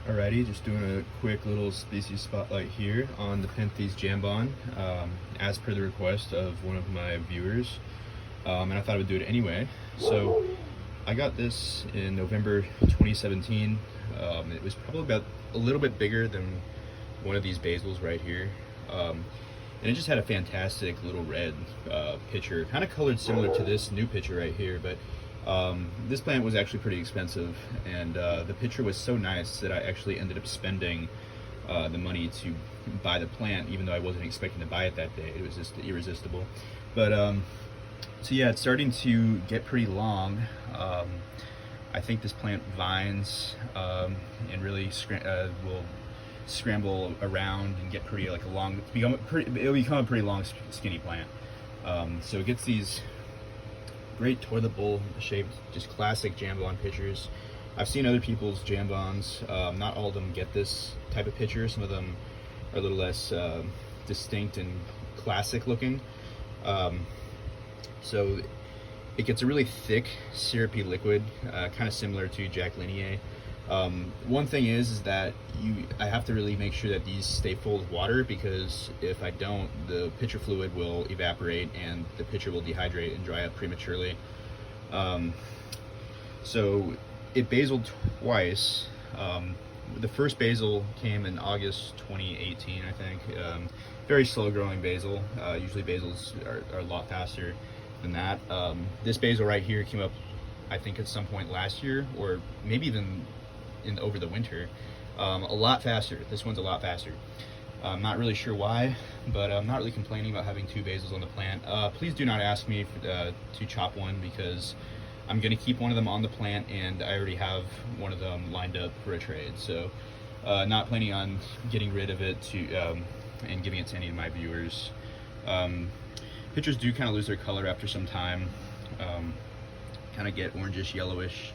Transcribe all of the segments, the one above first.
Alrighty, just doing a quick little species spotlight here on the Nepenthes jamban, as per the request of one of my viewers, and I thought I would do it anyway. So I got this in November 2017. It was probably about a little bit bigger than one of these basils right here, and it just had a fantastic little red picture, kind of colored similar to this new picture right here, but this plant was actually pretty expensive, and the picture was so nice that I actually ended up spending the money to buy the plant, even though I wasn't expecting to buy it that day. It was just irresistible. But so yeah, it's starting to get pretty long. I think this plant vines and really will scramble around and get pretty like a long. It'll become a pretty long, skinny plant. So it gets these great toilet bowl shaped, just classic jamban pitchers. I've seen other people's jambans. Not all of them get this type of pitcher. Some of them are a little less distinct and classic looking. So it gets a really thick, syrupy liquid, kind of similar to jacquelineae. One thing is that I have to really make sure that these stay full of water, because if I don't, the pitcher fluid will evaporate and the pitcher will dehydrate and dry up prematurely. So it basiled twice. The first basil came in August 2018, I think. Very slow growing basil. Usually basils are a lot faster than that. This basil right here came up, I think, at some point last year, or maybe even over the winter. A lot faster. This one's a lot faster. I'm not really sure why, but I'm not really complaining about having two basils on the plant. Please do not ask me to chop one, because I'm going to keep one of them on the plant, and I already have one of them lined up for a trade. So not planning on getting rid of it and giving it to any of my viewers. Pitchers do kind of lose their color after some time, kind of get orangish, yellowish.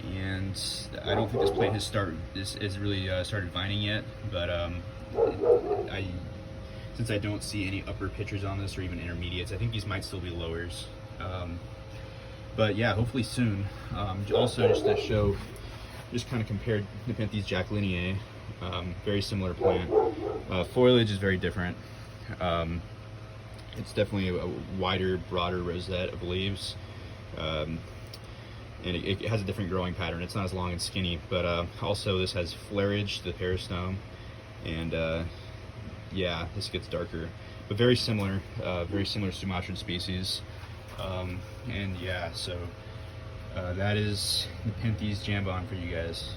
And I don't think this plant has really started vining yet, but since I don't see any upper pitchers on this, or even intermediates, I think these might still be lowers. But yeah, hopefully soon. Also, just to show, just kind of compared Nepenthes jacquelineae, very similar plant. Foliage is very different. It's definitely a wider, broader rosette of leaves. And it has a different growing pattern. It's not as long and skinny, but also this has flareage, the peristome, and yeah, this gets darker, but very similar Sumatran species. And yeah, so that is Nepenthes jamban for you guys.